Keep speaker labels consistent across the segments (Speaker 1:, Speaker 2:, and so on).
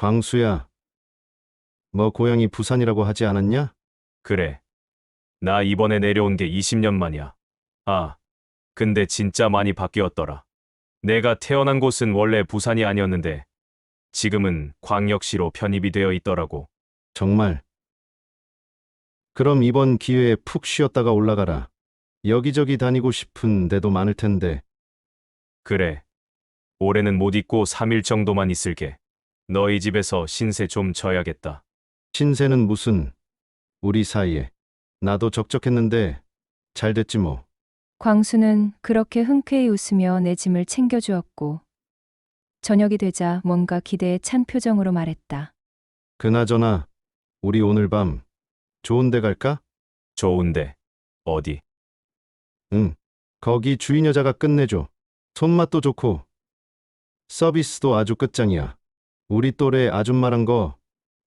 Speaker 1: 광수야, 뭐 고향이 부산이라고 하지 않았냐?
Speaker 2: 그래. 나 이번에 내려온 게 20년 만이야. 아, 근데 진짜 많이 바뀌었더라. 내가 태어난 곳은 원래 부산이 아니었는데 지금은 광역시로 편입이 되어 있더라고.
Speaker 1: 정말. 그럼 이번 기회에 푹 쉬었다가 올라가라. 여기저기 다니고 싶은 데도 많을 텐데.
Speaker 2: 그래. 올해는 못 있고 3일 정도만 있을게. 너희 집에서 신세 좀 져야겠다.
Speaker 1: 신세는 무슨, 우리 사이에. 나도 적적했는데 잘 됐지 뭐.
Speaker 3: 광수는 그렇게 흔쾌히 웃으며 내 짐을 챙겨주었고 저녁이 되자 뭔가 기대에 찬 표정으로 말했다.
Speaker 1: 그나저나 우리 오늘 밤 좋은 데 갈까?
Speaker 2: 좋은데. 어디?
Speaker 1: 응. 거기 주인 여자가 끝내줘. 손맛도 좋고 서비스도 아주 끝장이야. 우리 또래 아줌마란 거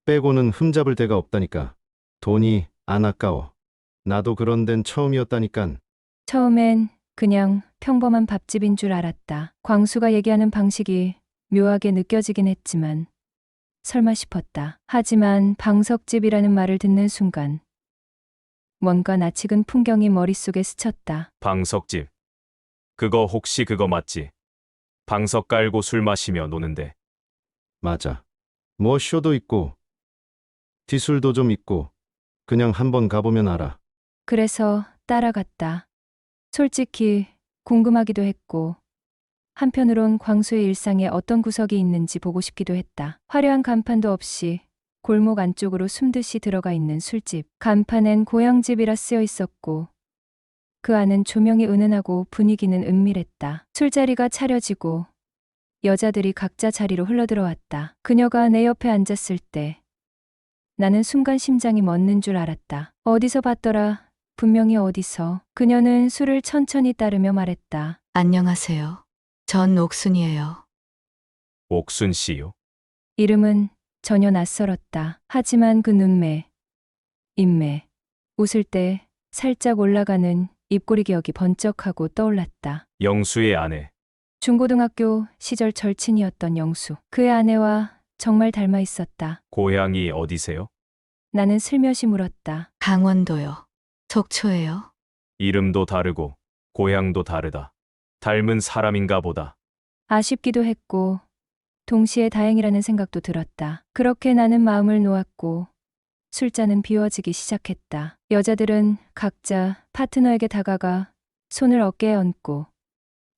Speaker 1: 빼고는 흠잡을 데가 없다니까. 돈이 안 아까워. 나도 그런 데는 처음이었다니깐.
Speaker 3: 처음엔 그냥 평범한 밥집인 줄 알았다. 광수가 얘기하는 방식이 묘하게 느껴지긴 했지만 설마 싶었다. 하지만 방석집이라는 말을 듣는 순간 뭔가 낯익은 풍경이 머릿속에 스쳤다.
Speaker 2: 방석집. 그거 혹시 그거 맞지? 방석 깔고 술 마시며 노는데.
Speaker 1: 맞아. 뭐 쇼도 있고 디술도 좀 있고 그냥 한번 가보면 알아.
Speaker 3: 그래서 따라갔다. 솔직히 궁금하기도 했고 한편으론 광수의 일상에 어떤 구석이 있는지 보고 싶기도 했다. 화려한 간판도 없이 골목 안쪽으로 숨듯이 들어가 있는 술집. 간판엔 고향집이라 쓰여 있었고 그 안은 조명이 은은하고 분위기는 은밀했다. 술자리가 차려지고 여자들이 각자 자리로 흘러들어왔다. 그녀가 내 옆에 앉았을 때 나는 순간 심장이 멎는 줄 알았다. 어디서 봤더라. 분명히 어디서. 그녀는 술을 천천히 따르며 말했다.
Speaker 4: 안녕하세요. 전 옥순이에요.
Speaker 2: 옥순 씨요?
Speaker 3: 이름은 전혀 낯설었다. 하지만 그 눈매, 입매, 웃을 때 살짝 올라가는 입꼬리 기억이 번쩍하고 떠올랐다.
Speaker 2: 영수의 아내.
Speaker 3: 중고등학교 시절 절친이었던 영수. 그의 아내와 정말 닮아 있었다.
Speaker 2: 고향이 어디세요?
Speaker 3: 나는 슬며시 물었다.
Speaker 4: 강원도요. 속초예요.
Speaker 2: 이름도 다르고 고향도 다르다. 닮은 사람인가 보다.
Speaker 3: 아쉽기도 했고 동시에 다행이라는 생각도 들었다. 그렇게 나는 마음을 놓았고 술잔은 비워지기 시작했다. 여자들은 각자 파트너에게 다가가 손을 어깨에 얹고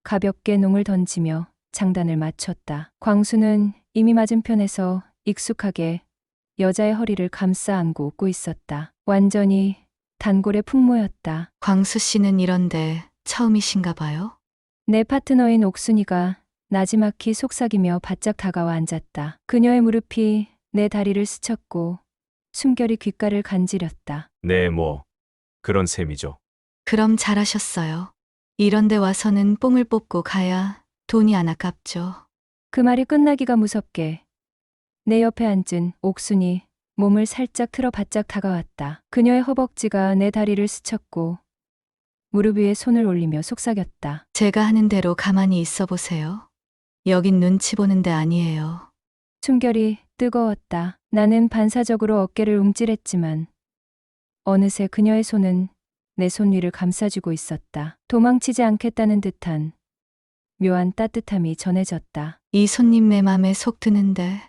Speaker 3: 가볍게 농을 던지며 장단을 맞췄다. 광수는 이미 맞은편에서 익숙하게 여자의 허리를 감싸 안고 웃고 있었다. 완전히 단골의 풍모였다.
Speaker 4: 광수 씨는 이런데 처음이신가 봐요?
Speaker 3: 내 파트너인 옥순이가 나지막히 속삭이며 바짝 다가와 앉았다. 그녀의 무릎이 내 다리를 스쳤고 숨결이 귓가를 간지렸다.
Speaker 2: 네, 뭐 그런 셈이죠.
Speaker 4: 그럼 잘하셨어요. 이런데 와서는 뽕을 뽑고 가야 돈이 안 아깝죠.
Speaker 3: 그 말이 끝나기가 무섭게 내 옆에 앉은 옥순이 몸을 살짝 틀어 바짝 다가왔다. 그녀의 허벅지가 내 다리를 스쳤고 무릎 위에 손을 올리며 속삭였다.
Speaker 4: 제가 하는 대로 가만히 있어 보세요. 여긴 눈치 보는 데 아니에요.
Speaker 3: 숨결이 뜨거웠다. 나는 반사적으로 어깨를 움찔했지만 어느새 그녀의 손은 내 손 위를 감싸주고 있었다. 도망치지 않겠다는 듯한 묘한 따뜻함이 전해졌다.
Speaker 4: 이 손님 내 맘에 속 드는데.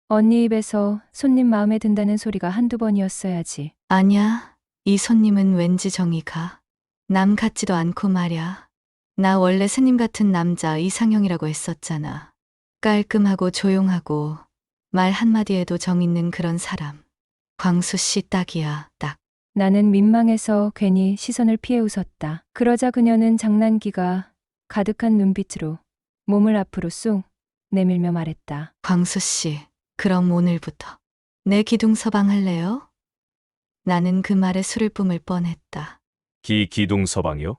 Speaker 3: 언니 입에서 손님 마음에 든다는 소리가 한두 번이었어야지.
Speaker 4: 아냐, 이 손님은 왠지 정이 가. 남 같지도 않고 말야. 나 원래 스님 같은 남자 이상형이라고 했었잖아. 깔끔하고 조용하고 말 한마디에도 정 있는 그런 사람. 광수 씨 딱이야, 딱.
Speaker 3: 나는 민망해서 괜히 시선을 피해 웃었다. 그러자 그녀는 장난기가 가득한 눈빛으로 몸을 앞으로 쑥 내밀며 말했다.
Speaker 4: 광수 씨, 그럼 오늘부터 내 기둥서방 할래요? 나는 그 말에 술을 뿜을 뻔했다.
Speaker 2: 기둥 서방이요?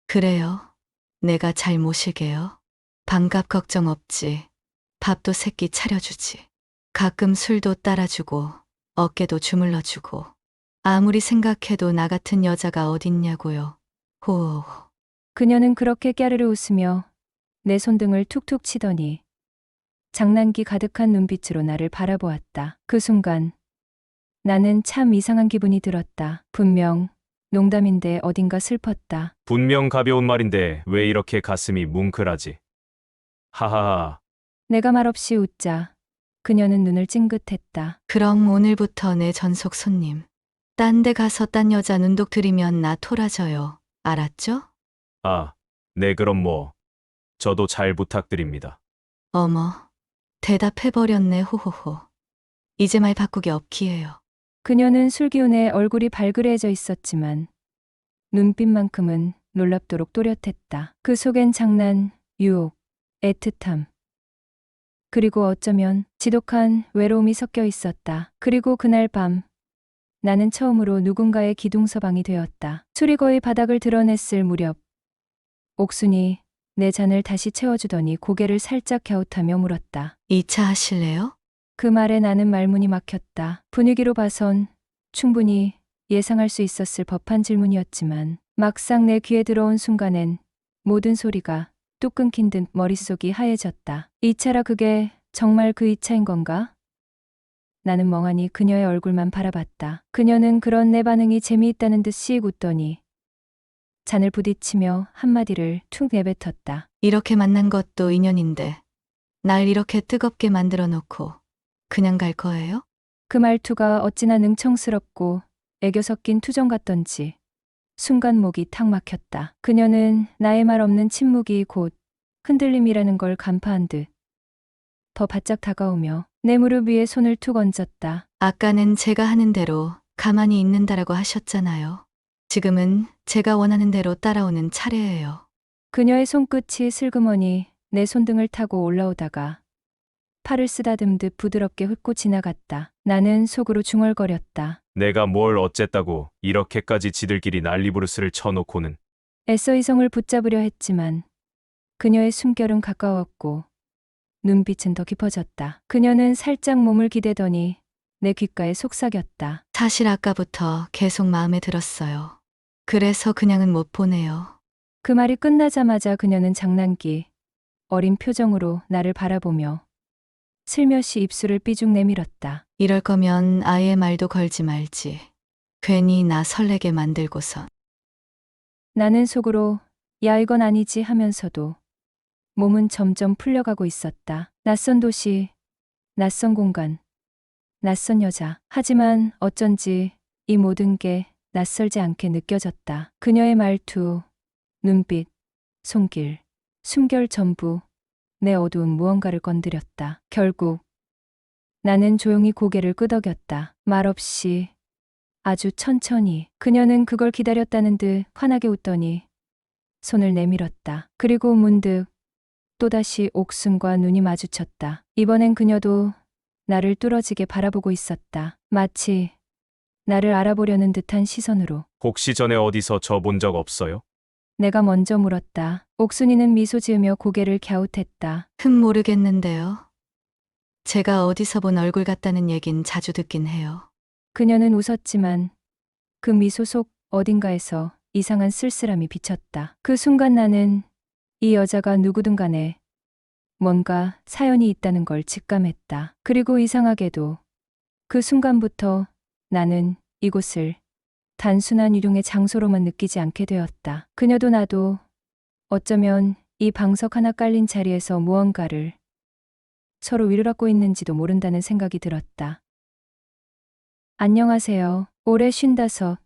Speaker 4: 그래요. 내가 잘 모실게요. 방값 걱정 없지. 밥도 새끼 차려주지. 가끔 술도 따라주고 어깨도 주물러주고. 아무리 생각해도 나 같은 여자가 어딨냐고요. 호호호.
Speaker 3: 그녀는 그렇게 깨르르 웃으며 내 손등을 툭툭 치더니 장난기 가득한 눈빛으로 나를 바라보았다. 그 순간 나는 참 이상한 기분이 들었다. 분명 농담인데 어딘가 슬펐다.
Speaker 2: 분명 가벼운 말인데 왜 이렇게 가슴이 뭉클하지? 하하하.
Speaker 3: 내가 말없이 웃자 그녀는 눈을 찡긋했다.
Speaker 4: 그럼 오늘부터 내 전속 손님. 딴 데 가서 딴 여자 눈독 들이면 나 토라져요. 알았죠?
Speaker 2: 아, 네 그럼 뭐. 저도 잘 부탁드립니다.
Speaker 4: 어머, 대답해버렸네 호호호. 이제 말 바꾸기 없기에요.
Speaker 3: 그녀는 술기운에 얼굴이 발그레해져 있었지만 눈빛만큼은 놀랍도록 또렷했다. 그 속엔 장난, 유혹, 애틋함, 그리고 어쩌면 지독한 외로움이 섞여 있었다. 그리고 그날 밤 나는 처음으로 누군가의 기둥서방이 되었다. 술이 거의 바닥을 드러냈을 무렵 옥순이 내 잔을 다시 채워주더니 고개를 살짝 갸웃하며 물었다.
Speaker 4: 2차 하실래요?
Speaker 3: 그 말에 나는 말문이 막혔다. 분위기로 봐선 충분히 예상할 수 있었을 법한 질문이었지만 막상 내 귀에 들어온 순간엔 모든 소리가 뚝 끊긴 듯 머릿속이 하얘졌다. 2차라 그게 정말 그 2차인 건가? 나는 멍하니 그녀의 얼굴만 바라봤다. 그녀는 그런 내 반응이 재미있다는 듯 씩 웃더니 잔을 부딪히며 한마디를 툭 내뱉었다.
Speaker 4: 이렇게 만난 것도 인연인데 날 이렇게 뜨겁게 만들어 놓고 그냥 갈 거예요?
Speaker 3: 그 말투가 어찌나 능청스럽고 애교 섞인 투정 같던지 순간 목이 탁 막혔다. 그녀는 나의 말 없는 침묵이 곧 흔들림이라는 걸 간파한 듯 더 바짝 다가오며 내 무릎 위에 손을 툭 얹었다.
Speaker 4: 아까는 제가 하는 대로 가만히 있는다라고 하셨잖아요. 지금은 제가 원하는 대로 따라오는 차례예요.
Speaker 3: 그녀의 손끝이 슬그머니 내 손등을 타고 올라오다가 팔을 쓰다듬듯 부드럽게 훑고 지나갔다. 나는 속으로 중얼거렸다.
Speaker 2: 내가 뭘 어쨌다고 이렇게까지 지들끼리 난리부르스를 쳐놓고는.
Speaker 3: 애써 이성을 붙잡으려 했지만 그녀의 숨결은 가까웠고 눈빛은 더 깊어졌다. 그녀는 살짝 몸을 기대더니 내 귓가에 속삭였다.
Speaker 4: 사실 아까부터 계속 마음에 들었어요. 그래서 그냥은 못 보내요.
Speaker 3: 그 말이 끝나자마자 그녀는 장난기 어린 표정으로 나를 바라보며 슬며시 입술을 삐죽 내밀었다.
Speaker 4: 이럴 거면 아예 말도 걸지 말지. 괜히 나 설레게 만들고선.
Speaker 3: 나는 속으로 야 이건 아니지 하면서도 몸은 점점 풀려가고 있었다. 낯선 도시, 낯선 공간, 낯선 여자. 하지만 어쩐지 이 모든 게 낯설지 않게 느껴졌다. 그녀의 말투, 눈빛, 손길, 숨결 전부 내 어두운 무언가를 건드렸다. 결국 나는 조용히 고개를 끄덕였다. 말없이 아주 천천히. 그녀는 그걸 기다렸다는 듯 환하게 웃더니 손을 내밀었다. 그리고 문득 또다시 옥순과 눈이 마주쳤다. 이번엔 그녀도 나를 뚫어지게 바라보고 있었다. 마치 나를 알아보려는 듯한 시선으로.
Speaker 2: 혹시 전에 어디서 저 본 적 없어요?
Speaker 3: 내가 먼저 물었다. 옥순이는 미소 지으며 고개를 갸웃했다.
Speaker 4: 모르겠는데요. 제가 어디서 본 얼굴 같다는 얘긴 자주 듣긴 해요.
Speaker 3: 그녀는 웃었지만 그 미소 속 어딘가에서 이상한 쓸쓸함이 비쳤다. 그 순간 나는 이 여자가 누구든 간에 뭔가 사연이 있다는 걸 직감했다. 그리고 이상하게도 그 순간부터 나는 이곳을 단순한 일용의 장소로만 느끼지 않게 되었다. 그녀도 나도 어쩌면 이 방석 하나 깔린 자리에서 무언가를 서로 위로받고 있는지도 모른다는 생각이 들었다. 안녕하세요. 올해 55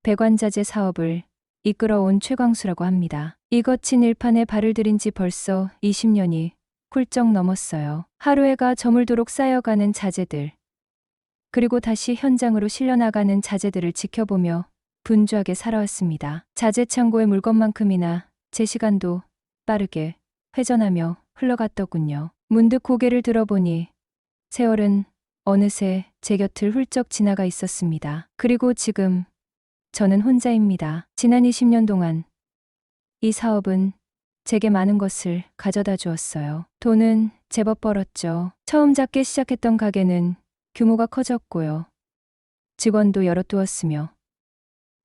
Speaker 3: 배관자재 사업을 이끌어온 최광수라고 합니다. 이 거친 일판에 발을 들인 지 벌써 20년이 훌쩍 넘었어요. 하루해가 저물도록 쌓여가는 자재들, 그리고 다시 현장으로 실려나가는 자재들을 지켜보며 분주하게 살아왔습니다. 자재 창고의 물건만큼이나 제 시간도 빠르게 회전하며 흘러갔더군요. 문득 고개를 들어보니 세월은 어느새 제 곁을 훌쩍 지나가 있었습니다. 그리고 지금 저는 혼자입니다. 지난 20년 동안 이 사업은 제게 많은 것을 가져다 주었어요. 돈은 제법 벌었죠. 처음 작게 시작했던 가게는 규모가 커졌고요. 직원도 여럿 두었으며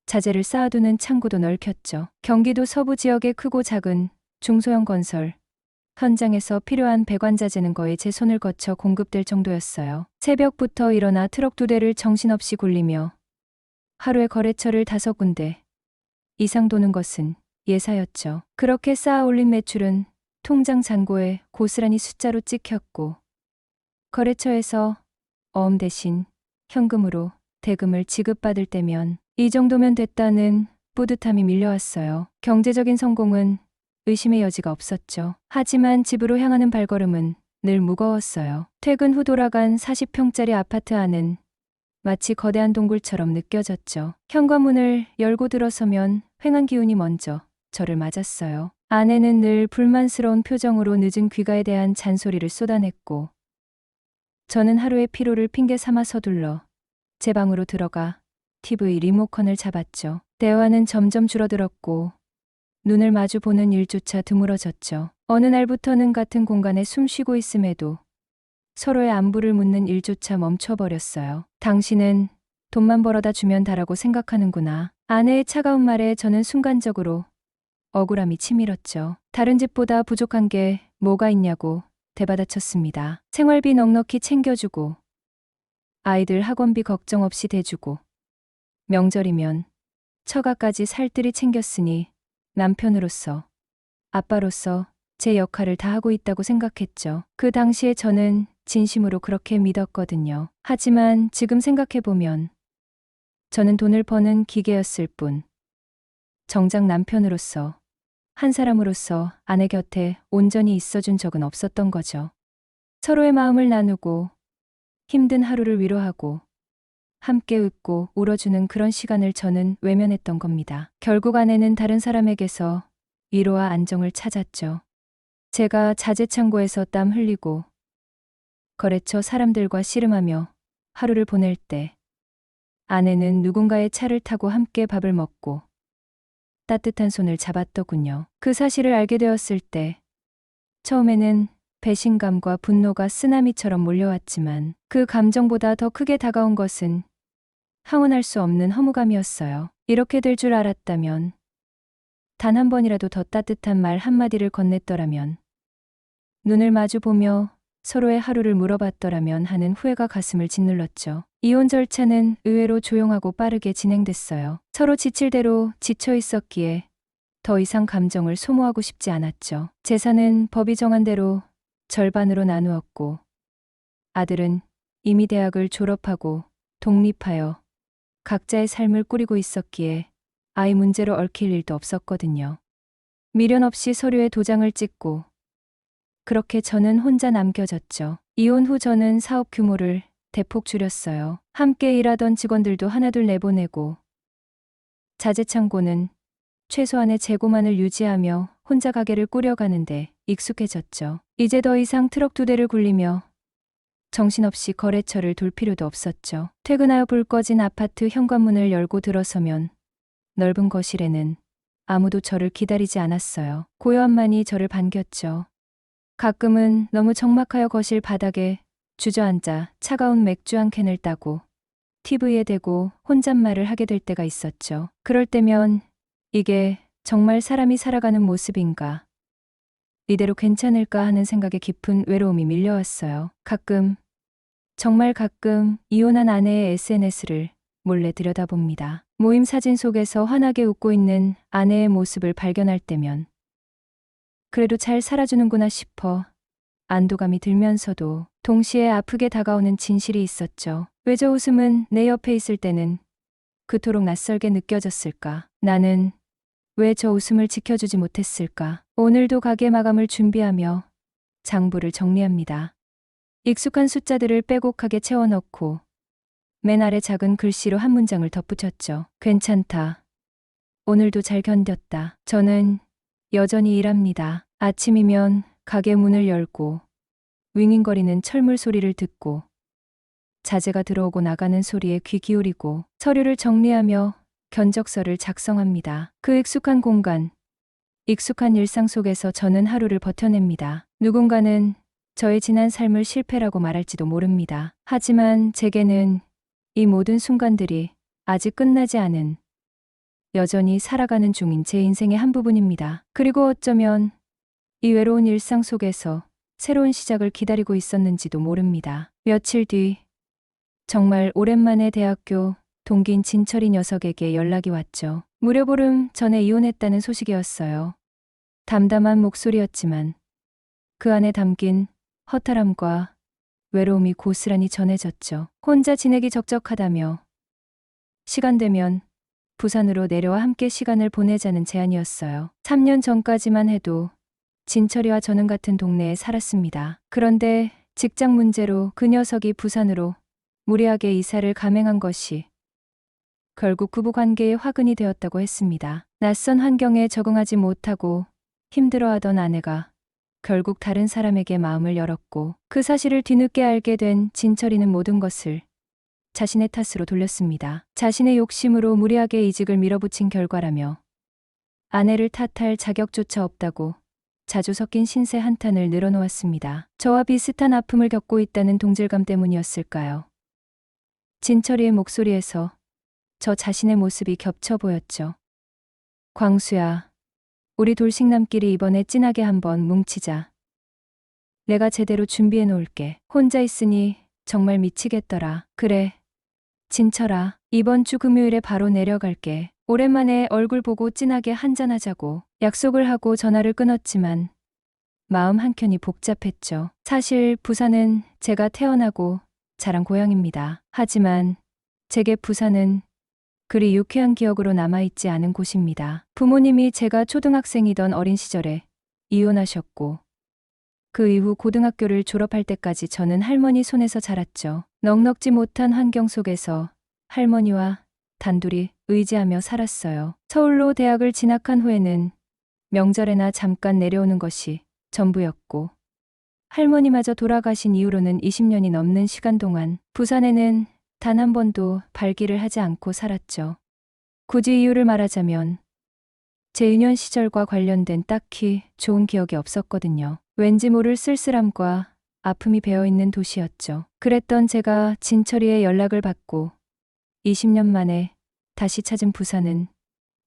Speaker 3: 자재를 쌓아두는 창고도 넓혔죠. 경기도 서부 지역의 크고 작은 중소형 건설, 현장에서 필요한 배관자재는 거의 제 손을 거쳐 공급될 정도였어요. 새벽부터 일어나 트럭 2대를 정신없이 굴리며 하루에 거래처를 5군데 이상 도는 것은 예사였죠. 그렇게 쌓아 올린 매출은 통장 잔고에 고스란히 숫자로 찍혔고 거래처에서 어음 대신 현금으로 대금을 지급받을 때면 이 정도면 됐다는 뿌듯함이 밀려왔어요. 경제적인 성공은 의심의 여지가 없었죠. 하지만 집으로 향하는 발걸음은 늘 무거웠어요. 퇴근 후 돌아간 40평짜리 아파트 안은 마치 거대한 동굴처럼 느껴졌죠. 현관문을 열고 들어서면 휑한 기운이 먼저 저를 맞았어요. 아내는 늘 불만스러운 표정으로 늦은 귀가에 대한 잔소리를 쏟아냈고 저는 하루의 피로를 핑계 삼아 서둘러 제 방으로 들어가 TV 리모컨을 잡았죠. 대화는 점점 줄어들었고 눈을 마주 보는 일조차 드물어졌죠. 어느 날부터는 같은 공간에 숨 쉬고 있음에도 서로의 안부를 묻는 일조차 멈춰버렸어요. 당신은 돈만 벌어다 주면 다라고 생각하는구나. 아내의 차가운 말에 저는 순간적으로 억울함이 치밀었죠. 다른 집보다 부족한 게 뭐가 있냐고 대받아쳤습니다. 생활비 넉넉히 챙겨주고 아이들 학원비 걱정 없이 대주고 명절이면 처가까지 살뜰히 챙겼으니 남편으로서 아빠로서 제 역할을 다 하고 있다고 생각했죠. 그 당시에 저는 진심으로 그렇게 믿었거든요. 하지만 지금 생각해보면 저는 돈을 버는 기계였을 뿐 정작 남편으로서 한 사람으로서 아내 곁에 온전히 있어준 적은 없었던 거죠. 서로의 마음을 나누고 힘든 하루를 위로하고 함께 웃고 울어주는 그런 시간을 저는 외면했던 겁니다. 결국 아내는 다른 사람에게서 위로와 안정을 찾았죠. 제가 자재창고에서 땀 흘리고 거래처 사람들과 씨름하며 하루를 보낼 때 아내는 누군가의 차를 타고 함께 밥을 먹고 따뜻한 손을 잡았더군요. 그 사실을 알게 되었을 때 처음에는 배신감과 분노가 쓰나미처럼 몰려왔지만 그 감정보다 더 크게 다가온 것은 항원할 수 없는 허무감이었어요. 이렇게 될 줄 알았다면 단 한 번이라도 더 따뜻한 말 한마디를 건넸더라면 눈을 마주 보며 서로의 하루를 물어봤더라면 하는 후회가 가슴을 짓눌렀죠. 이혼 절차는 의외로 조용하고 빠르게 진행됐어요. 서로 지칠 대로 지쳐 있었기에 더 이상 감정을 소모하고 싶지 않았죠. 재산은 법이 정한 대로 절반으로 나누었고 아들은 이미 대학을 졸업하고 독립하여 각자의 삶을 꾸리고 있었기에 아이 문제로 얽힐 일도 없었거든요. 미련 없이 서류에 도장을 찍고 그렇게 저는 혼자 남겨졌죠. 이혼 후 저는 사업 규모를 대폭 줄였어요. 함께 일하던 직원들도 하나둘 내보내고 자재창고는 최소한의 재고만을 유지하며 혼자 가게를 꾸려가는데 익숙해졌죠. 이제 더 이상 트럭 2대를 굴리며 정신없이 거래처를 돌 필요도 없었죠. 퇴근하여 불 꺼진 아파트 현관문을 열고 들어서면 넓은 거실에는 아무도 저를 기다리지 않았어요. 고요함만이 저를 반겼죠. 가끔은 너무 적막하여 거실 바닥에 주저앉아 차가운 맥주 한 캔을 따고 TV에 대고 혼잣말을 하게 될 때가 있었죠. 그럴 때면 이게 정말 사람이 살아가는 모습인가? 이대로 괜찮을까 하는 생각에 깊은 외로움이 밀려왔어요. 가끔, 정말 가끔 이혼한 아내의 SNS를 몰래 들여다봅니다. 모임 사진 속에서 환하게 웃고 있는 아내의 모습을 발견할 때면 그래도 잘 살아주는구나 싶어 안도감이 들면서도 동시에 아프게 다가오는 진실이 있었죠. 왜 저 웃음은 내 옆에 있을 때는 그토록 낯설게 느껴졌을까? 나는 왜 저 웃음을 지켜주지 못했을까? 오늘도 가게 마감을 준비하며 장부를 정리합니다. 익숙한 숫자들을 빼곡하게 채워넣고 맨 아래 작은 글씨로 한 문장을 덧붙였죠. 괜찮다. 오늘도 잘 견뎠다. 저는 여전히 일합니다. 아침이면 가게 문을 열고 윙윙거리는 철물 소리를 듣고 자재가 들어오고 나가는 소리에 귀 기울이고 서류를 정리하며 견적서를 작성합니다. 그 익숙한 공간, 익숙한 일상 속에서 저는 하루를 버텨냅니다. 누군가는 저의 지난 삶을 실패라고 말할지도 모릅니다. 하지만 제게는 이 모든 순간들이 아직 끝나지 않은 여전히 살아가는 중인 제 인생의 한 부분입니다. 그리고 어쩌면 이 외로운 일상 속에서 새로운 시작을 기다리고 있었는지도 모릅니다. 며칠 뒤 정말 오랜만에 대학교 동기인 진철이 녀석에게 연락이 왔죠. 무려 보름 전에 이혼했다는 소식이었어요. 담담한 목소리였지만 그 안에 담긴 허탈함과 외로움이 고스란히 전해졌죠. 혼자 지내기 적적하다며 시간 되면 부산으로 내려와 함께 시간을 보내자는 제안이었어요. 3년 전까지만 해도 진철이와 저는 같은 동네에 살았습니다. 그런데 직장 문제로 그 녀석이 부산으로 무리하게 이사를 감행한 것이 결국 부부관계의 화근이 되었다고 했습니다. 낯선 환경에 적응하지 못하고 힘들어하던 아내가 결국 다른 사람에게 마음을 열었고 그 사실을 뒤늦게 알게 된 진철이는 모든 것을 자신의 탓으로 돌렸습니다. 자신의 욕심으로 무리하게 이직을 밀어붙인 결과라며 아내를 탓할 자격조차 없다고 자주 섞인 신세 한탄을 늘어놓았습니다. 저와 비슷한 아픔을 겪고 있다는 동질감 때문이었을까요? 진철이의 목소리에서 저 자신의 모습이 겹쳐 보였죠. 광수야, 우리 돌싱남끼리 이번에 진하게 한번 뭉치자. 내가 제대로 준비해 놓을게. 혼자 있으니 정말 미치겠더라. 그래, 진철아, 이번 주 금요일에 바로 내려갈게. 오랜만에 얼굴 보고 진하게 한잔하자고 약속을 하고 전화를 끊었지만 마음 한켠이 복잡했죠. 사실 부산은 제가 태어나고 자란 고향입니다. 하지만 제게 부산은 그리 유쾌한 기억으로 남아있지 않은 곳입니다. 부모님이 제가 초등학생이던 어린 시절에 이혼하셨고 그 이후 고등학교를 졸업할 때까지 저는 할머니 손에서 자랐죠. 넉넉지 못한 환경 속에서 할머니와 단둘이 의지하며 살았어요. 서울로 대학을 진학한 후에는 명절에나 잠깐 내려오는 것이 전부였고 할머니마저 돌아가신 이후로는 20년이 넘는 시간 동안 부산에는 단 한 번도 발길을 하지 않고 살았죠. 굳이 이유를 말하자면 제 유년 시절과 관련된 딱히 좋은 기억이 없었거든요. 왠지 모를 쓸쓸함과 아픔이 배어있는 도시였죠. 그랬던 제가 진철이의 연락을 받고 20년 만에 다시 찾은 부산은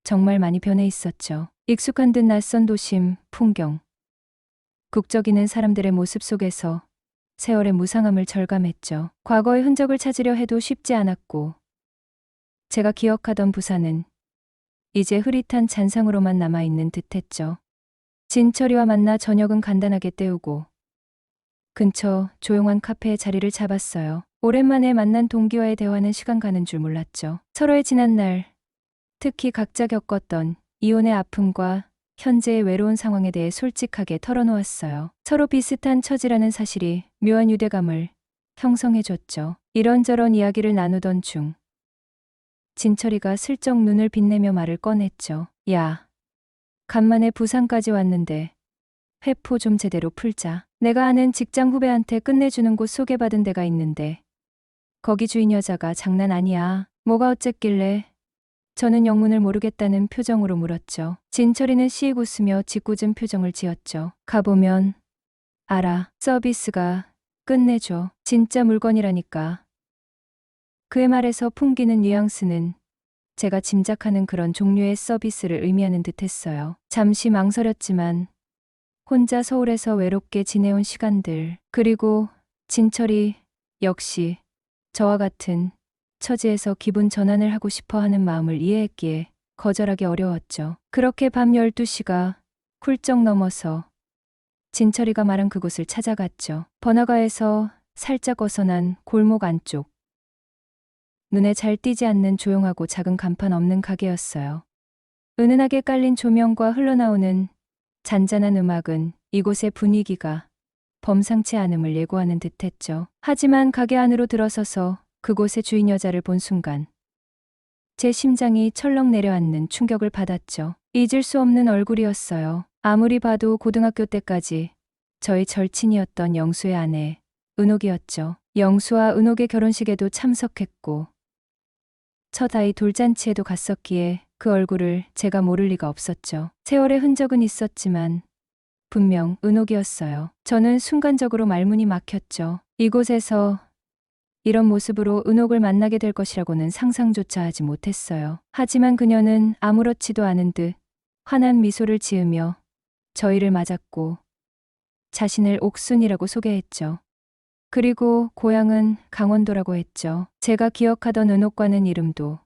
Speaker 3: 정말 많이 변해 있었죠. 익숙한 듯 낯선 도심, 풍경, 국적이는 사람들의 모습 속에서 세월의 무상함을 절감했죠. 과거의 흔적을 찾으려 해도 쉽지 않았고 제가 기억하던 부산은 이제 흐릿한 잔상으로만 남아있는 듯했죠. 진철이와 만나 저녁은 간단하게 때우고 근처 조용한 카페에 자리를 잡았어요. 오랜만에 만난 동기와의 대화는 시간 가는 줄 몰랐죠. 서로의 지난날, 특히 각자 겪었던 이혼의 아픔과 현재의 외로운 상황에 대해 솔직하게 털어놓았어요. 서로 비슷한 처지라는 사실이 묘한 유대감을 형성해줬죠. 이런저런 이야기를 나누던 중 진철이가 슬쩍 눈을 빛내며 말을 꺼냈죠. 야, 간만에 부산까지 왔는데 회포 좀 제대로 풀자. 내가 아는 직장 후배한테 끝내주는 곳 소개받은 데가 있는데 거기 주인 여자가 장난 아니야. 뭐가 어쨌길래? 저는 영문을 모르겠다는 표정으로 물었죠. 진철이는 씩 웃으며 짓궂은 표정을 지었죠. 가보면 알아. 서비스가 끝내줘. 진짜 물건이라니까. 그의 말에서 풍기는 뉘앙스는 제가 짐작하는 그런 종류의 서비스를 의미하는 듯했어요. 잠시 망설였지만 혼자 서울에서 외롭게 지내온 시간들, 그리고 진철이 역시 저와 같은 처지에서 기분 전환을 하고 싶어 하는 마음을 이해했기에 거절하기 어려웠죠. 그렇게 밤 12시가 훌쩍 넘어서 진철이가 말한 그곳을 찾아갔죠. 번화가에서 살짝 어선한 골목 안쪽. 눈에 잘 띄지 않는 조용하고 작은 간판 없는 가게였어요. 은은하게 깔린 조명과 흘러나오는 잔잔한 음악은 이곳의 분위기가 범상치 않음을 예고하는 듯했죠. 하지만 가게 안으로 들어서서 그곳의 주인 여자를 본 순간 제 심장이 철렁 내려앉는 충격을 받았죠. 잊을 수 없는 얼굴이었어요. 아무리 봐도 고등학교 때까지 저의 절친이었던 영수의 아내 은옥이었죠. 영수와 은옥의 결혼식에도 참석했고 첫 아이 돌잔치에도 갔었기에 그 얼굴을 제가 모를 리가 없었죠. 세월의 흔적은 있었지만 분명 은옥이었어요. 저는 순간적으로 말문이 막혔죠. 이곳에서 이런 모습으로 은옥을 만나게 될 것이라고는 상상조차 하지 못했어요. 하지만 그녀는 아무렇지도 않은 듯 환한 미소를 지으며 저희를 맞았고 자신을 옥순이라고 소개했죠. 그리고 고향은 강원도라고 했죠. 제가 기억하던 은옥과는 이름도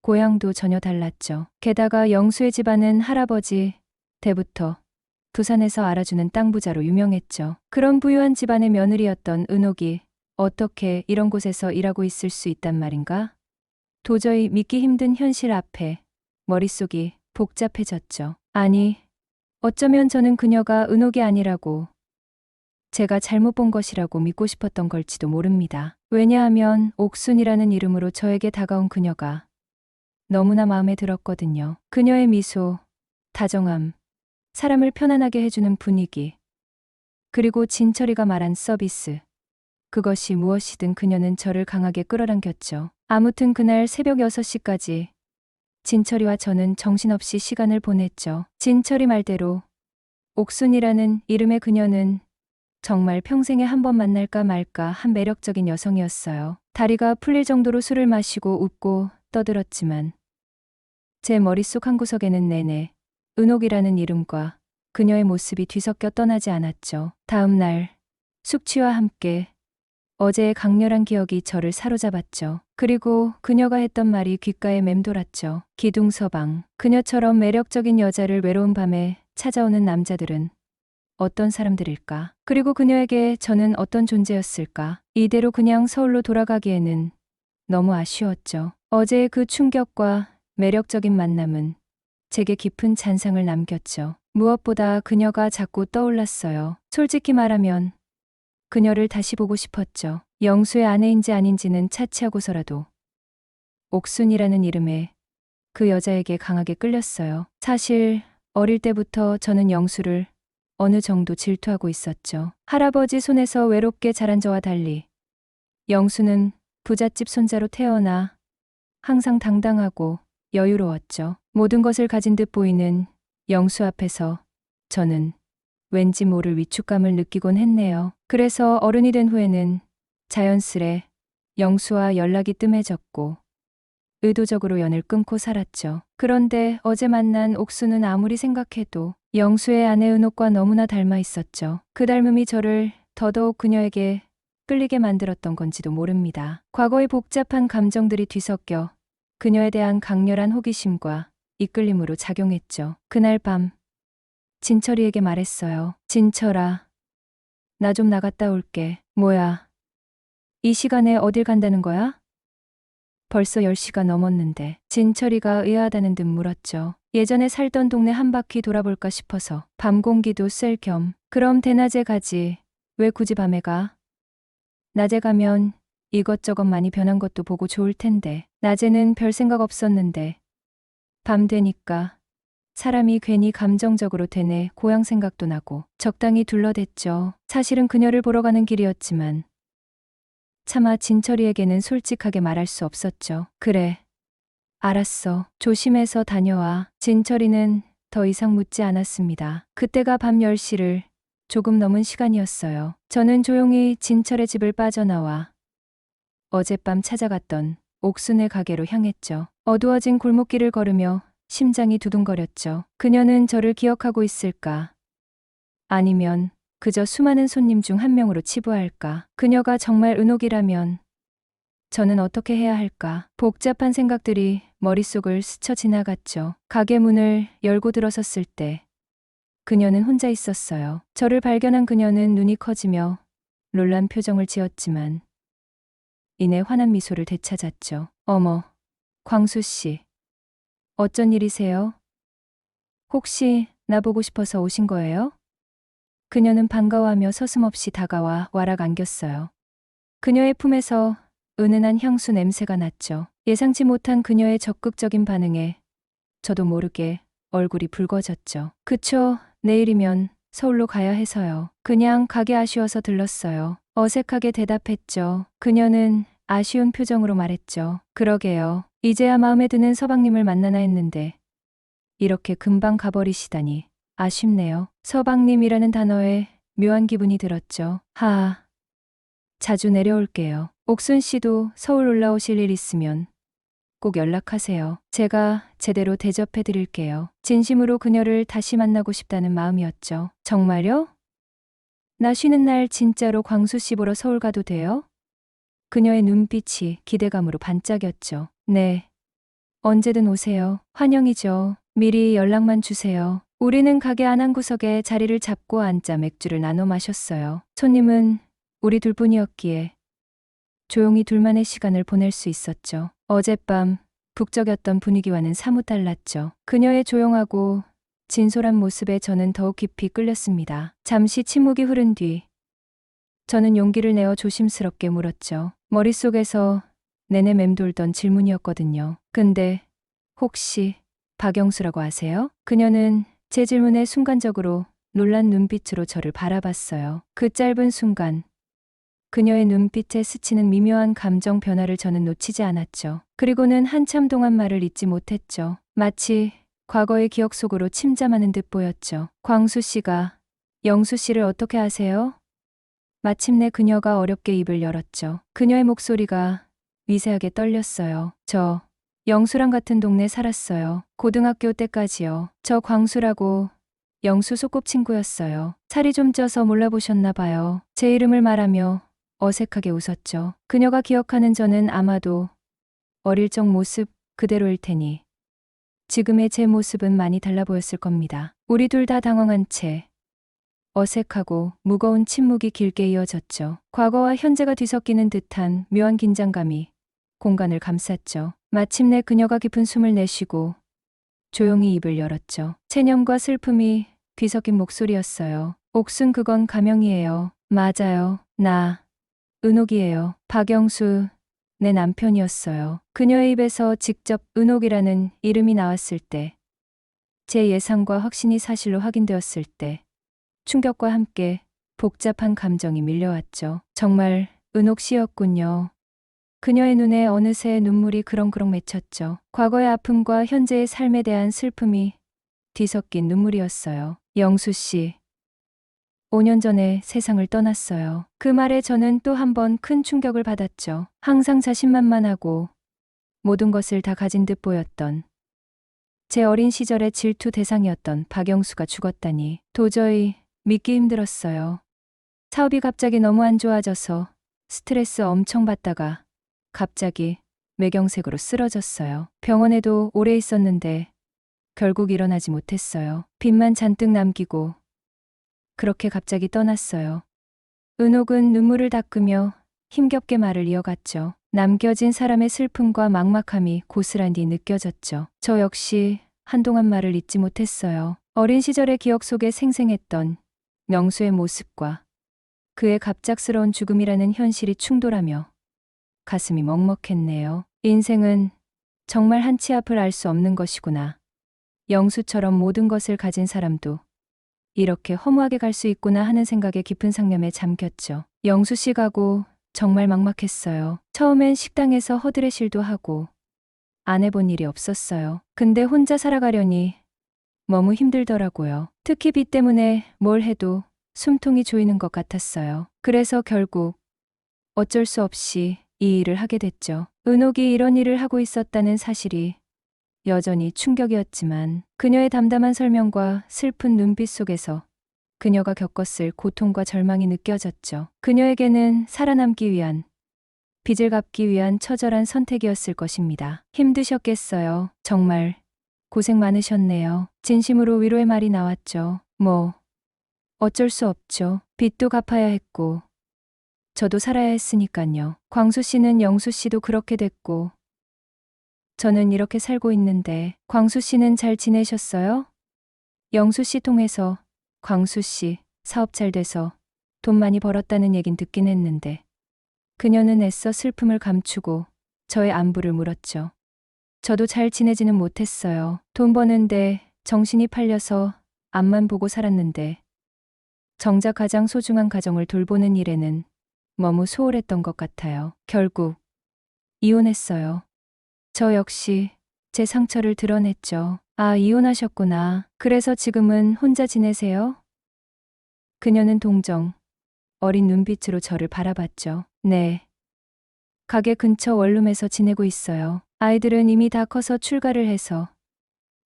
Speaker 3: 고향도 전혀 달랐죠. 게다가 영수의 집안은 할아버지 때부터 부산에서 알아주는 땅 부자로 유명했죠. 그런 부유한 집안의 며느리였던 은옥이 어떻게 이런 곳에서 일하고 있을 수 있단 말인가? 도저히 믿기 힘든 현실 앞에 머릿속이 복잡해졌죠. 아니, 어쩌면 저는 그녀가 은옥이 아니라고 제가 잘못 본 것이라고 믿고 싶었던 걸지도 모릅니다. 왜냐하면 옥순이라는 이름으로 저에게 다가온 그녀가 너무나 마음에 들었거든요. 그녀의 미소, 다정함, 사람을 편안하게 해주는 분위기, 그리고 진철이가 말한 서비스. 그것이 무엇이든 그녀는 저를 강하게 끌어당겼죠. 아무튼 그날 새벽 6시까지 진철이와 저는 정신없이 시간을 보냈죠. 진철이 말대로 옥순이라는 이름의 그녀는 정말 평생에 한 번 만날까 말까 한 매력적인 여성이었어요. 다리가 풀릴 정도로 술을 마시고 웃고 떠들었지만 제 머릿속 한구석에는 내내 은옥이라는 이름과 그녀의 모습이 뒤섞여 떠나지 않았죠. 다음 날 숙취와 함께 어제의 강렬한 기억이 저를 사로잡았죠. 그리고 그녀가 했던 말이 귓가에 맴돌았죠. 기둥서방, 그녀처럼 매력적인 여자를 외로운 밤에 찾아오는 남자들은 어떤 사람들일까? 그리고 그녀에게 저는 어떤 존재였을까? 이대로 그냥 서울로 돌아가기에는 너무 아쉬웠죠. 어제의 그 충격과 매력적인 만남은 제게 깊은 잔상을 남겼죠. 무엇보다 그녀가 자꾸 떠올랐어요. 솔직히 말하면 그녀를 다시 보고 싶었죠. 영수의 아내인지 아닌지는 차치하고서라도 옥순이라는 이름에 그 여자에게 강하게 끌렸어요. 사실 어릴 때부터 저는 영수를 어느 정도 질투하고 있었죠. 할아버지 손에서 외롭게 자란 저와 달리 영수는 부잣집 손자로 태어나 항상 당당하고 여유로웠죠. 모든 것을 가진 듯 보이는 영수 앞에서 저는 왠지 모를 위축감을 느끼곤 했네요. 그래서 어른이 된 후에는 자연스레 영수와 연락이 뜸해졌고 의도적으로 연을 끊고 살았죠. 그런데 어제 만난 옥수는 아무리 생각해도 영수의 아내 은옥과 너무나 닮아 있었죠. 그 닮음이 저를 더더욱 그녀에게 끌리게 만들었던 건지도 모릅니다. 과거의 복잡한 감정들이 뒤섞여 그녀에 대한 강렬한 호기심과 이끌림으로 작용했죠. 그날 밤 진철이에게 말했어요. 진철아, 나 좀 나갔다 올게. 뭐야? 이 시간에 어딜 간다는 거야? 벌써 10시가 넘었는데. 진철이가 의아하다는 듯 물었죠. 예전에 살던 동네 한 바퀴 돌아볼까 싶어서. 밤 공기도 쐴 겸. 그럼 대낮에 가지. 왜 굳이 밤에 가? 낮에 가면 이것저것 많이 변한 것도 보고 좋을 텐데. 낮에는 별 생각 없었는데 밤 되니까 사람이 괜히 감정적으로 되네. 고향 생각도 나고. 적당히 둘러댔죠. 사실은 그녀를 보러 가는 길이었지만 차마 진철이에게는 솔직하게 말할 수 없었죠. 그래, 알았어. 조심해서 다녀와. 진철이는 더 이상 묻지 않았습니다. 그때가 밤 10시를 조금 넘은 시간이었어요. 저는 조용히 진철의 집을 빠져나와 어젯밤 찾아갔던 옥순의 가게로 향했죠. 어두워진 골목길을 걸으며 심장이 두둥거렸죠. 그녀는 저를 기억하고 있을까? 아니면 그저 수많은 손님 중 한 명으로 치부할까? 그녀가 정말 은옥이라면 저는 어떻게 해야 할까? 복잡한 생각들이 머릿속을 스쳐 지나갔죠. 가게 문을 열고 들어섰을 때 그녀는 혼자 있었어요. 저를 발견한 그녀는 눈이 커지며 놀란 표정을 지었지만 이내 환한 미소를 되찾았죠. 어머, 광수 씨. 어쩐 일이세요? 혹시 나보고 싶어서 오신 거예요? 그녀는 반가워하며 서슴없이 다가와 와락 안겼어요. 그녀의 품에서 은은한 향수 냄새가 났죠. 예상치 못한 그녀의 적극적인 반응에 저도 모르게 얼굴이 붉어졌죠. 그쵸, 내일이면 서울로 가야 해서요. 그냥 가기 아쉬워서 들렀어요. 어색하게 대답했죠. 그녀는 아쉬운 표정으로 말했죠. 그러게요. 이제야 마음에 드는 서방님을 만나나 했는데 이렇게 금방 가버리시다니 아쉽네요. 서방님이라는 단어에 묘한 기분이 들었죠. 자주 내려올게요. 옥순 씨도 서울 올라오실 일 있으면 꼭 연락하세요. 제가 제대로 대접해 드릴게요. 진심으로 그녀를 다시 만나고 싶다는 마음이었죠. 정말요? 나 쉬는 날 진짜로 광수 씨 보러 서울 가도 돼요? 그녀의 눈빛이 기대감으로 반짝였죠. 네. 언제든 오세요. 환영이죠. 미리 연락만 주세요. 우리는 가게 안 한 구석에 자리를 잡고 앉아 맥주를 나눠 마셨어요. 손님은 우리 둘뿐이었기에 조용히 둘만의 시간을 보낼 수 있었죠. 어젯밤 북적였던 분위기와는 사뭇 달랐죠. 그녀의 조용하고 진솔한 모습에 저는 더욱 깊이 끌렸습니다. 잠시 침묵이 흐른 뒤 저는 용기를 내어 조심스럽게 물었죠. 머릿속에서 내내 맴돌던 질문이었거든요. 근데 혹시 박영수라고 아세요? 그녀는 제 질문에 순간적으로 놀란 눈빛으로 저를 바라봤어요. 그 짧은 순간 그녀의 눈빛에 스치는 미묘한 감정 변화를 저는 놓치지 않았죠. 그리고는 한참 동안 말을 잇지 못했죠. 마치 과거의 기억 속으로 침잠하는 듯 보였죠. 광수 씨가 영수 씨를 어떻게 아세요? 마침내 그녀가 어렵게 입을 열었죠. 그녀의 목소리가 미세하게 떨렸어요. 저 영수랑 같은 동네 살았어요. 고등학교 때까지요. 저 광수라고 영수 소꿉친구였어요. 살이 좀 쪄서 몰라보셨나 봐요. 제 이름을 말하며 어색하게 웃었죠. 그녀가 기억하는 저는 아마도 어릴 적 모습 그대로일 테니 지금의 제 모습은 많이 달라 보였을 겁니다. 우리 둘 다 당황한 채 어색하고 무거운 침묵이 길게 이어졌죠. 과거와 현재가 뒤섞이는 듯한 묘한 긴장감이 공간을 감쌌죠. 마침내 그녀가 깊은 숨을 내쉬고 조용히 입을 열었죠. 체념과 슬픔이 뒤섞인 목소리였어요. 옥순 그건 가명이에요. 맞아요. 나 은옥이에요. 박영수 내 남편이었어요. 그녀의 입에서 직접 은옥이라는 이름이 나왔을 때, 제 예상과 확신이 사실로 확인되었을 때 충격과 함께 복잡한 감정이 밀려왔죠. 정말 은옥 씨였군요. 그녀의 눈에 어느새 눈물이 그렁그렁 맺혔죠. 과거의 아픔과 현재의 삶에 대한 슬픔이 뒤섞인 눈물이었어요. 영수 씨, 5년 전에 세상을 떠났어요. 그 말에 저는 또 한 번 큰 충격을 받았죠. 항상 자신만만하고 모든 것을 다 가진 듯 보였던 제 어린 시절의 질투 대상이었던 박영수가 죽었다니 도저히 믿기 힘들었어요. 사업이 갑자기 너무 안 좋아져서 스트레스 엄청 받다가 갑자기 뇌경색으로 쓰러졌어요. 병원에도 오래 있었는데 결국 일어나지 못했어요. 빚만 잔뜩 남기고 그렇게 갑자기 떠났어요. 은옥은 눈물을 닦으며 힘겹게 말을 이어갔죠. 남겨진 사람의 슬픔과 막막함이 고스란히 느껴졌죠. 저 역시 한동안 말을 잇지 못했어요. 어린 시절의 기억 속에 생생했던 영수의 모습과 그의 갑작스러운 죽음이라는 현실이 충돌하며 가슴이 먹먹했네요. 인생은 정말 한치 앞을 알 수 없는 것이구나. 영수처럼 모든 것을 가진 사람도 이렇게 허무하게 갈 수 있구나 하는 생각에 깊은 상념에 잠겼죠. 영수 씨 가고 정말 막막했어요. 처음엔 식당에서 허드레실도 하고 안 해본 일이 없었어요. 근데 혼자 살아가려니 너무 힘들더라고요. 특히 빚 때문에 뭘 해도 숨통이 조이는 것 같았어요. 그래서 결국 어쩔 수 없이 이 일을 하게 됐죠. 은옥이 이런 일을 하고 있었다는 사실이 여전히 충격이었지만 그녀의 담담한 설명과 슬픈 눈빛 속에서 그녀가 겪었을 고통과 절망이 느껴졌죠. 그녀에게는 살아남기 위한, 빚을 갚기 위한 처절한 선택이었을 것입니다. 힘드셨겠어요. 정말 고생 많으셨네요. 진심으로 위로의 말이 나왔죠. 뭐 어쩔 수 없죠. 빚도 갚아야 했고 저도 살아야 했으니깐요. 광수 씨는 영수 씨도 그렇게 됐고 저는 이렇게 살고 있는데 광수 씨는 잘 지내셨어요? 영수 씨 통해서 광수 씨 사업 잘 돼서 돈 많이 벌었다는 얘긴 듣긴 했는데 그녀는 애써 슬픔을 감추고 저의 안부를 물었죠. 저도 잘 지내지는 못했어요. 돈 버는데 정신이 팔려서 앞만 보고 살았는데 정작 가장 소중한 가정을 돌보는 일에는 너무 소홀했던 것 같아요. 결국 이혼했어요. 저 역시 제 상처를 드러냈죠. 아, 이혼하셨구나. 그래서 지금은 혼자 지내세요? 그녀는 동정, 어린 눈빛으로 저를 바라봤죠. 네. 가게 근처 원룸에서 지내고 있어요. 아이들은 이미 다 커서 출가를 해서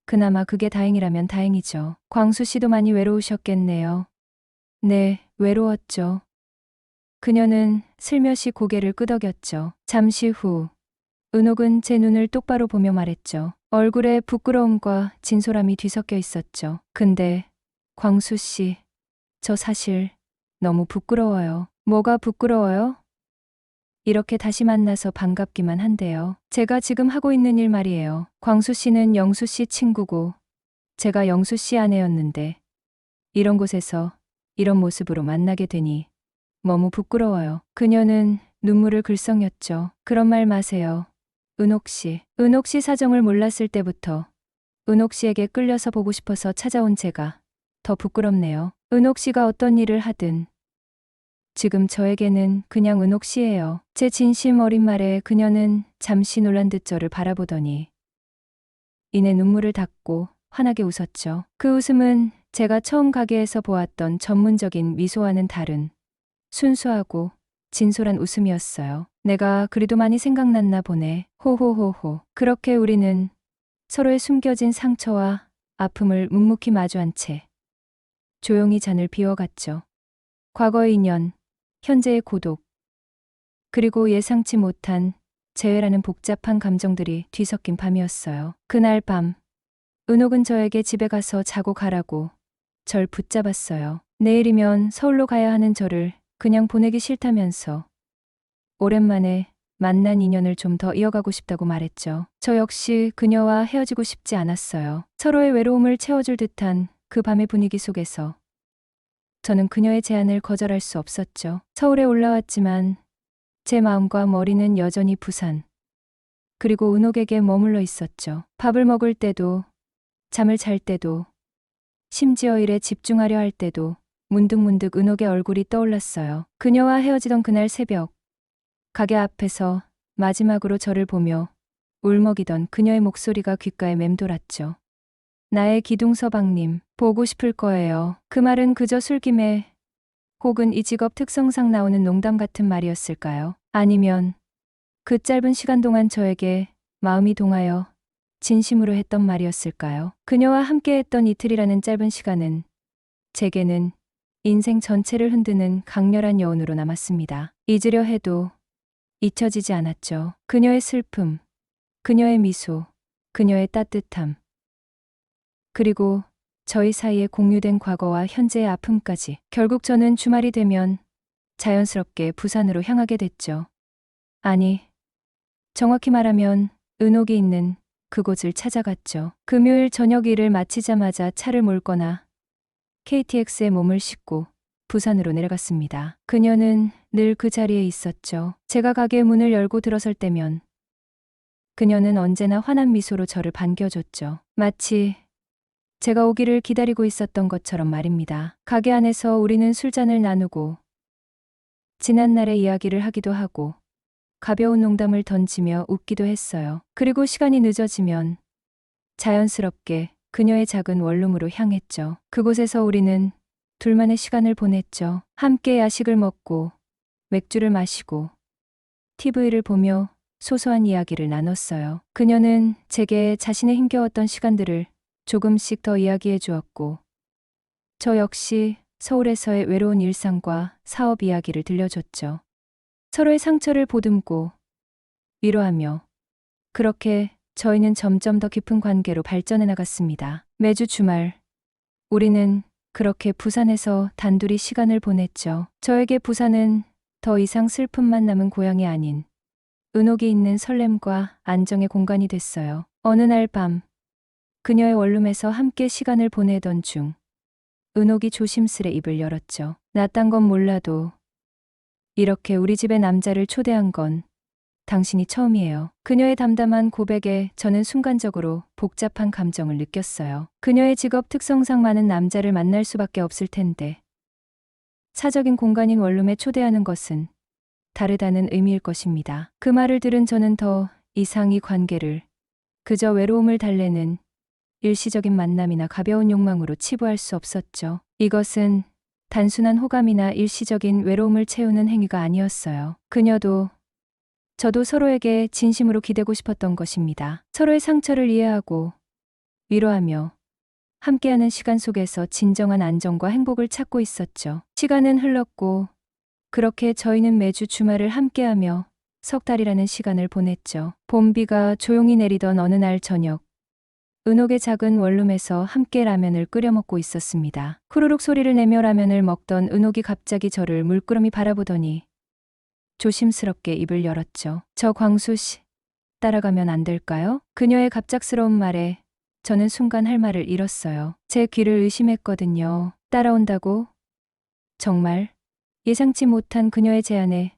Speaker 3: 그나마 그게 다행이라면 다행이죠. 광수 씨도 많이 외로우셨겠네요. 네, 외로웠죠. 그녀는 슬며시 고개를 끄덕였죠. 잠시 후 은옥은 제 눈을 똑바로 보며 말했죠. 얼굴에 부끄러움과 진솔함이 뒤섞여 있었죠. 근데 광수 씨, 저 사실 너무 부끄러워요. 뭐가 부끄러워요? 이렇게 다시 만나서 반갑기만 한데요. 제가 지금 하고 있는 일 말이에요. 광수 씨는 영수 씨 친구고 제가 영수 씨 아내였는데 이런 곳에서 이런 모습으로 만나게 되니 너무 부끄러워요. 그녀는 눈물을 글썽였죠. 그런 말 마세요. 은옥 씨. 은옥 씨 사정을 몰랐을 때부터 은옥 씨에게 끌려서 보고 싶어서 찾아온 제가 더 부끄럽네요. 은옥 씨가 어떤 일을 하든 지금 저에게는 그냥 은옥 씨예요. 제 진심 어린 말에 그녀는 잠시 놀란 듯 저를 바라보더니 이내 눈물을 닦고 환하게 웃었죠. 그 웃음은 제가 처음 가게에서 보았던 전문적인 미소와는 다른 순수하고 진솔한 웃음이었어요. 내가 그리도 많이 생각났나 보네. 호호호호. 그렇게 우리는 서로의 숨겨진 상처와 아픔을 묵묵히 마주한 채 조용히 잔을 비워갔죠. 과거의 인연, 현재의 고독, 그리고 예상치 못한 재회라는 복잡한 감정들이 뒤섞인 밤이었어요. 그날 밤, 은옥은 저에게 집에 가서 자고 가라고 절 붙잡았어요. 내일이면 서울로 가야 하는 저를 그냥 보내기 싫다면서 오랜만에 만난 인연을 좀 더 이어가고 싶다고 말했죠. 저 역시 그녀와 헤어지고 싶지 않았어요. 서로의 외로움을 채워줄 듯한 그 밤의 분위기 속에서 저는 그녀의 제안을 거절할 수 없었죠. 서울에 올라왔지만 제 마음과 머리는 여전히 부산, 그리고 은옥에게 머물러 있었죠. 밥을 먹을 때도, 잠을 잘 때도, 심지어 일에 집중하려 할 때도 문득문득 은옥의 얼굴이 떠올랐어요. 그녀와 헤어지던 그날 새벽, 가게 앞에서 마지막으로 저를 보며 울먹이던 그녀의 목소리가 귓가에 맴돌았죠. 나의 기둥서방님, 보고 싶을 거예요. 그 말은 그저 술김에 혹은 이 직업 특성상 나오는 농담 같은 말이었을까요? 아니면 그 짧은 시간 동안 저에게 마음이 동하여 진심으로 했던 말이었을까요? 그녀와 함께했던 이틀이라는 짧은 시간은 제게는 인생 전체를 흔드는 강렬한 여운으로 남았습니다. 잊으려 해도 잊혀지지 않았죠. 그녀의 슬픔, 그녀의 미소, 그녀의 따뜻함, 그리고 저희 사이에 공유된 과거와 현재의 아픔까지. 결국 저는 주말이 되면 자연스럽게 부산으로 향하게 됐죠. 아니, 정확히 말하면 은옥이 있는 그곳을 찾아갔죠. 금요일 저녁 일을 마치자마자 차를 몰거나 KTX에 몸을 싣고 부산으로 내려갔습니다. 그녀는 늘 그 자리에 있었죠. 제가 가게 문을 열고 들어설 때면 그녀는 언제나 환한 미소로 저를 반겨줬죠. 마치 제가 오기를 기다리고 있었던 것처럼 말입니다. 가게 안에서 우리는 술잔을 나누고 지난날의 이야기를 하기도 하고 가벼운 농담을 던지며 웃기도 했어요. 그리고 시간이 늦어지면 자연스럽게 그녀의 작은 원룸으로 향했죠. 그곳에서 우리는 둘만의 시간을 보냈죠. 함께 야식을 먹고 맥주를 마시고 TV를 보며 소소한 이야기를 나눴어요. 그녀는 제게 자신의 힘겨웠던 시간들을 조금씩 더 이야기해 주었고 저 역시 서울에서의 외로운 일상과 사업 이야기를 들려줬죠. 서로의 상처를 보듬고 위로하며 그렇게 저희는 점점 더 깊은 관계로 발전해 나갔습니다. 매주 주말 우리는 그렇게 부산에서 단둘이 시간을 보냈죠. 저에게 부산은 더 이상 슬픔만 남은 고향이 아닌 은옥이 있는 설렘과 안정의 공간이 됐어요. 어느 날 밤 그녀의 원룸에서 함께 시간을 보내던 중 은옥이 조심스레 입을 열었죠. 나 딴 건 몰라도 이렇게 우리 집에 남자를 초대한 건 당신이 처음이에요. 그녀의 담담한 고백에 저는 순간적으로 복잡한 감정을 느꼈어요. 그녀의 직업 특성상 많은 남자를 만날 수밖에 없을 텐데 사적인 공간인 원룸에 초대하는 것은 다르다는 의미일 것입니다. 그 말을 들은 저는 더 이상 이 관계를 그저 외로움을 달래는 일시적인 만남이나 가벼운 욕망으로 치부할 수 없었죠. 이것은 단순한 호감이나 일시적인 외로움을 채우는 행위가 아니었어요. 그녀도 저도 서로에게 진심으로 기대고 싶었던 것입니다. 서로의 상처를 이해하고 위로하며 함께하는 시간 속에서 진정한 안정과 행복을 찾고 있었죠. 시간은 흘렀고 그렇게 저희는 매주 주말을 함께하며 석 달이라는 시간을 보냈죠. 봄비가 조용히 내리던 어느 날 저녁, 은옥의 작은 원룸에서 함께 라면을 끓여 먹고 있었습니다. 후루룩 소리를 내며 라면을 먹던 은옥이 갑자기 저를 물끄러미 바라보더니 조심스럽게 입을 열었죠. 저 광수 씨, 따라가면 안 될까요? 그녀의 갑작스러운 말에 저는 순간 할 말을 잃었어요. 제 귀를 의심했거든요. 따라온다고? 정말? 예상치 못한 그녀의 제안에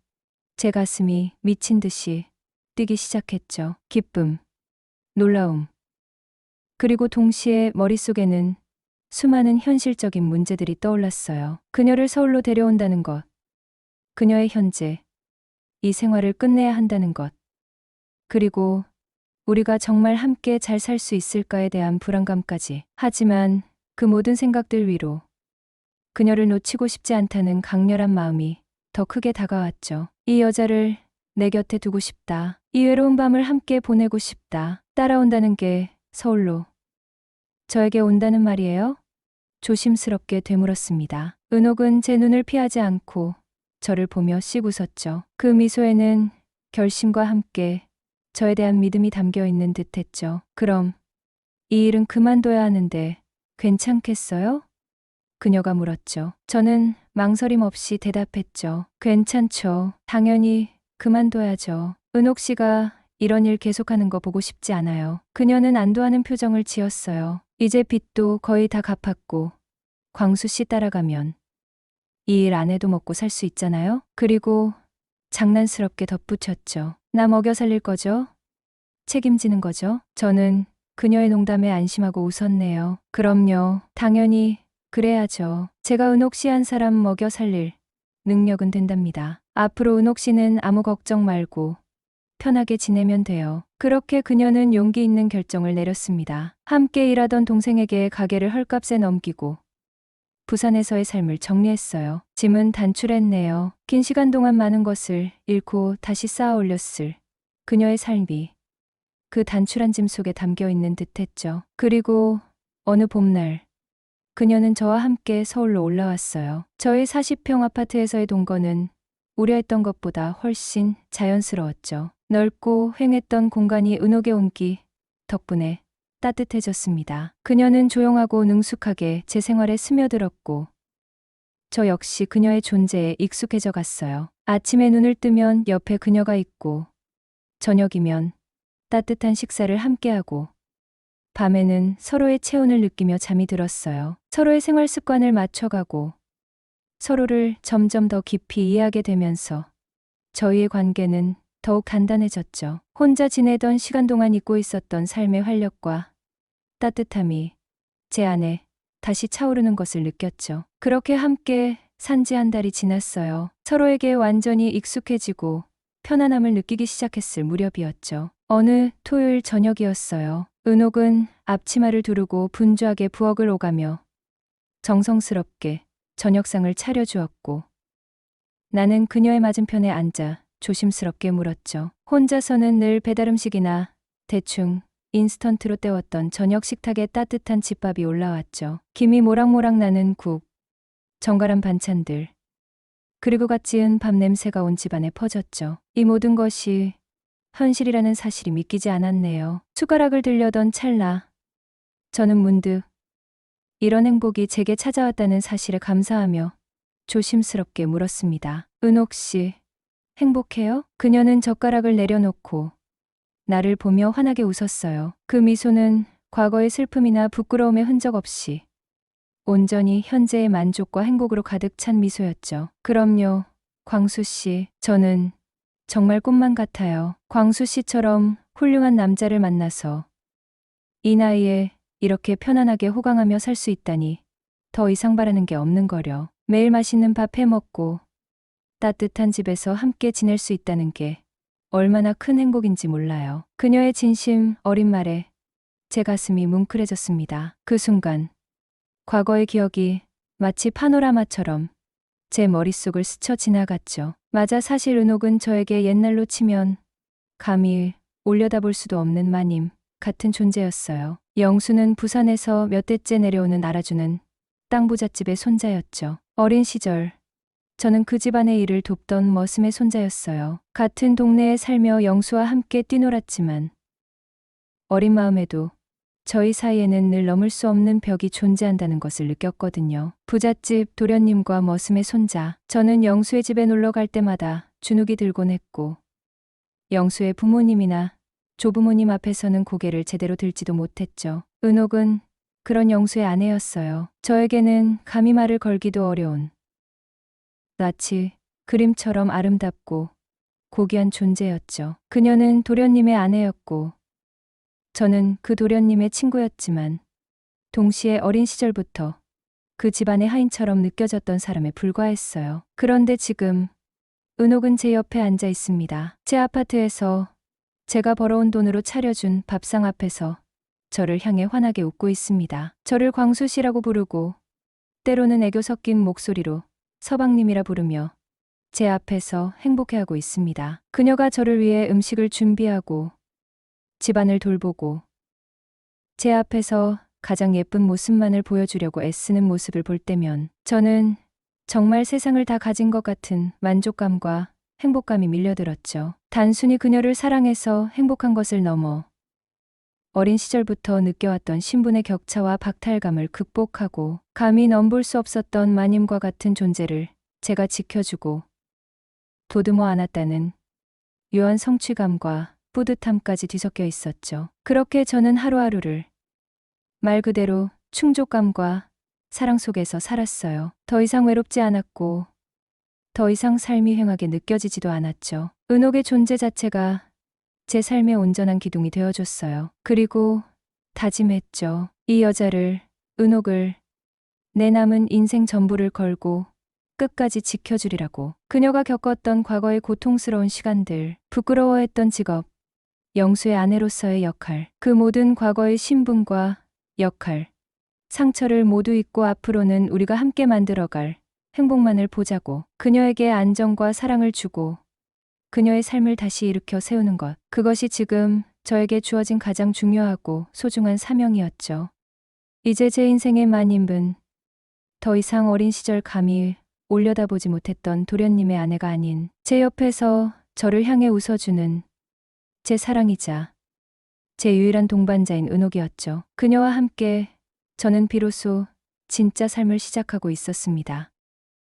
Speaker 3: 제 가슴이 미친 듯이 뛰기 시작했죠. 기쁨, 놀라움, 그리고 동시에 머릿속에는 수많은 현실적인 문제들이 떠올랐어요. 그녀를 서울로 데려온다는 것, 그녀의 현재, 이 생활을 끝내야 한다는 것, 그리고 우리가 정말 함께 잘 살 수 있을까에 대한 불안감까지. 하지만 그 모든 생각들 위로 그녀를 놓치고 싶지 않다는 강렬한 마음이 더 크게 다가왔죠. 이 여자를 내 곁에 두고 싶다. 이 외로운 밤을 함께 보내고 싶다. 따라온다는 게 서울로 저에게 온다는 말이에요? 조심스럽게 되물었습니다. 은옥은 제 눈을 피하지 않고 저를 보며 씩 웃었죠. 그 미소에는 결심과 함께 저에 대한 믿음이 담겨 있는 듯했죠. 그럼 이 일은 그만둬야 하는데 괜찮겠어요? 그녀가 물었죠. 저는 망설임 없이 대답했죠. 괜찮죠. 당연히 그만둬야죠. 은옥 씨가 이런 일 계속하는 거 보고 싶지 않아요. 그녀는 안도하는 표정을 지었어요. 이제 빚도 거의 다 갚았고 광수 씨 따라가면 이 일 안 해도 먹고 살 수 있잖아요. 그리고 장난스럽게 덧붙였죠. 나 먹여 살릴 거죠? 책임지는 거죠? 저는 그녀의 농담에 안심하고 웃었네요. 그럼요. 당연히 그래야죠. 제가 은옥 씨 한 사람 먹여 살릴 능력은 된답니다. 앞으로 은옥 씨는 아무 걱정 말고 편하게 지내면 돼요. 그렇게 그녀는 용기 있는 결정을 내렸습니다. 함께 일하던 동생에게 가게를 헐값에 넘기고 부산에서의 삶을 정리했어요. 짐은 단출했네요. 긴 시간 동안 많은 것을 잃고 다시 쌓아 올렸을 그녀의 삶이 그 단출한 짐 속에 담겨 있는 듯했죠. 그리고 어느 봄날 그녀는 저와 함께 서울로 올라왔어요. 저희 40평 아파트에서의 동거는 우려했던 것보다 훨씬 자연스러웠죠. 넓고 휑했던 공간이 은옥의 온기 덕분에 따뜻해졌습니다. 그녀는 조용하고 능숙하게 제 생활에 스며들었고 저 역시 그녀의 존재에 익숙해져 갔어요. 아침에 눈을 뜨면 옆에 그녀가 있고 저녁이면 따뜻한 식사를 함께하고 밤에는 서로의 체온을 느끼며 잠이 들었어요. 서로의 생활 습관을 맞춰가고 서로를 점점 더 깊이 이해하게 되면서 저희의 관계는 더욱 단단해졌죠. 혼자 지내던 시간 동안 잊고 있었던 삶의 활력과 따뜻함이 제 안에 다시 차오르는 것을 느꼈죠. 그렇게 함께 산지 한 달이 지났어요. 서로에게 완전히 익숙해지고 편안함을 느끼기 시작했을 무렵이었죠. 어느 토요일 저녁이었어요. 은옥은 앞치마를 두르고 분주하게 부엌을 오가며 정성스럽게 저녁상을 차려주었고 나는 그녀의 맞은편에 앉아 조심스럽게 물었죠. 혼자서는 늘 배달음식이나 대충 인스턴트로 때웠던 저녁 식탁에 따뜻한 집밥이 올라왔죠. 김이 모락모락 나는 국, 정갈한 반찬들, 그리고 갓 지은 밥 냄새가 온 집안에 퍼졌죠. 이 모든 것이 현실이라는 사실이 믿기지 않았네요. 숟가락을 들려던 찰나 저는 문득 이런 행복이 제게 찾아왔다는 사실에 감사하며 조심스럽게 물었습니다. 은옥 씨, 행복해요? 그녀는 젓가락을 내려놓고 나를 보며 환하게 웃었어요. 그 미소는 과거의 슬픔이나 부끄러움의 흔적 없이 온전히 현재의 만족과 행복으로 가득 찬 미소였죠. 그럼요, 광수 씨, 저는 정말 꿈만 같아요. 광수 씨처럼 훌륭한 남자를 만나서 이 나이에 이렇게 편안하게 호강하며 살 수 있다니 더 이상 바라는 게 없는 거려. 매일 맛있는 밥 해 먹고 따뜻한 집에서 함께 지낼 수 있다는 게 얼마나 큰 행복인지 몰라요. 그녀의 진심 어린 말에 제 가슴이 뭉클해졌습니다. 그 순간 과거의 기억이 마치 파노라마처럼 제 머릿속을 스쳐 지나갔죠. 맞아, 사실 은옥은 저에게 옛날로 치면 감히 올려다볼 수도 없는 마님, 같은 존재였어요. 영수는 부산에서 몇 대째 내려오는 알아주는 땅부잣집의 손자였죠. 어린 시절 저는 그 집안의 일을 돕던 머슴의 손자였어요. 같은 동네에 살며 영수와 함께 뛰놀았지만 어린 마음에도 저희 사이에는 늘 넘을 수 없는 벽이 존재한다는 것을 느꼈거든요. 부잣집 도련님과 머슴의 손자, 저는 영수의 집에 놀러 갈 때마다 주눅이 들곤 했고 영수의 부모님이나 조부모님 앞에서는 고개를 제대로 들지도 못했죠. 은옥은 그런 영수의 아내였어요. 저에게는 감히 말을 걸기도 어려운 낯이 그림처럼 아름답고 고귀한 존재였죠. 그녀는 도련님의 아내였고 저는 그 도련님의 친구였지만 동시에 어린 시절부터 그 집안의 하인처럼 느껴졌던 사람에 불과했어요. 그런데 지금 은옥은 제 옆에 앉아 있습니다. 제 아파트에서 제가 벌어온 돈으로 차려준 밥상 앞에서 저를 향해 환하게 웃고 있습니다. 저를 광수 씨라고 부르고 때로는 애교 섞인 목소리로 서방님이라 부르며 제 앞에서 행복해하고 있습니다. 그녀가 저를 위해 음식을 준비하고 집안을 돌보고 제 앞에서 가장 예쁜 모습만을 보여주려고 애쓰는 모습을 볼 때면 저는 정말 세상을 다 가진 것 같은 만족감과 행복감이 밀려들었죠. 단순히 그녀를 사랑해서 행복한 것을 넘어 어린 시절부터 느껴왔던 신분의 격차와 박탈감을 극복하고 감히 넘볼 수 없었던 마님과 같은 존재를 제가 지켜주고 보듬어 안았다는 묘한 성취감과 뿌듯함까지 뒤섞여 있었죠. 그렇게 저는 하루하루를 말 그대로 충족감과 사랑 속에서 살았어요. 더 이상 외롭지 않았고 더 이상 삶이 휑하게 느껴지지도 않았죠. 은옥의 존재 자체가 제 삶의 온전한 기둥이 되어줬어요. 그리고 다짐했죠. 이 여자를, 은옥을 내 남은 인생 전부를 걸고 끝까지 지켜주리라고. 그녀가 겪었던 과거의 고통스러운 시간들, 부끄러워했던 직업, 영수의 아내로서의 역할, 그 모든 과거의 신분과 역할, 상처를 모두 잊고 앞으로는 우리가 함께 만들어갈 행복만을 보자고. 그녀에게 안정과 사랑을 주고 그녀의 삶을 다시 일으켜 세우는 것. 그것이 지금 저에게 주어진 가장 중요하고 소중한 사명이었죠. 이제 제 인생의 마님은 더 이상 어린 시절 감히 올려다보지 못했던 도련님의 아내가 아닌 제 옆에서 저를 향해 웃어주는 제 사랑이자 제 유일한 동반자인 은옥이었죠. 그녀와 함께 저는 비로소 진짜 삶을 시작하고 있었습니다.